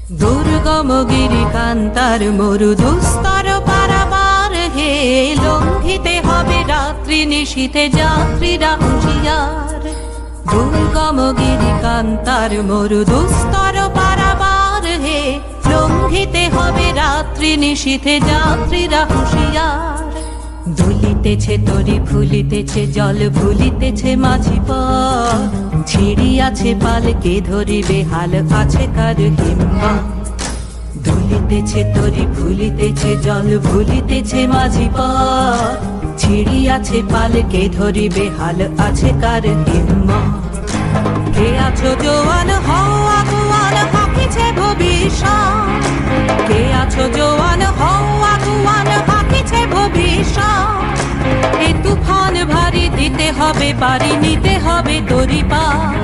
দুর্গম গিরি কান্তার মরু দুস্তর পারাবার হে, লঙ্ঘিতে হবে রাত্রি নিশীথে যাত্রীরা হুঁশিয়ার। দুর্গম গিরি কান্তার মরু দুস্তর পারাবার হে, লঙ্ঘিতে হবে রাত্রি নিশীথে যাত্রীরা হুঁশিয়ার। দুলিতেছে তরি ফুলিতেছে জল ভুলিতেছে মাঝি পথ, ছিড়িয়াছে পালকে ধরিবে হাল আছে কার হিম্মত। দুলিতেছে তরি ফুলিতেছে জল ভুলিতেছে মাঝি পথ, ছিড়িয়াছে পালকে ধরিবে হাল আছে কার হিম্মত। কে আছো জোয়ান হও আগুয়ান হাকিছে ভবিষ্যৎ, কে আছো জোয়ান হও আগুয়ান হাকিছে ভবিষ্যৎ। এ তুফান ভারী দিতে হবে পারি নিতে হবে তরি পার।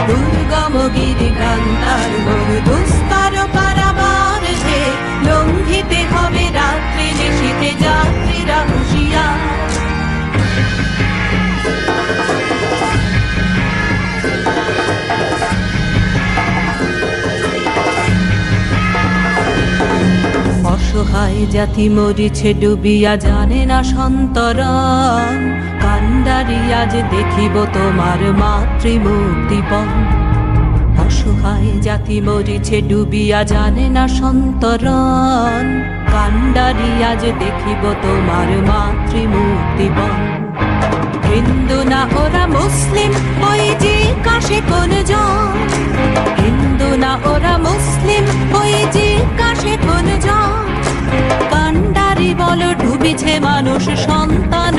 দুর্গম গিরি কান্তার মরু দুস্তর পারাবার হে, লঙ্ঘিতে হবে রাত্রি নিশীথে যাত্রীরা হুঁশিয়ার। অসহায় জাতি মরিছে ডুবিয়া জানে না সন্তরণ, কান্ডারি আজ দেখিব তোমার মাতৃমূর্তিপণ। অসহায় জাতি মরিছে ডুবিয়া জানে না সন্তরণ, কান্ডারি আজ দেখিব তোমার মাতৃমূর্তিপণ। হিন্দু না ওরা মুসলিম ওই জিজ্ঞাসে কোন জন, হিন্দু না ওরা মুসলিম ওই জিজ্ঞাসে কোন জন। কান্ডারি বল ডুবিছে মানুষ সন্তান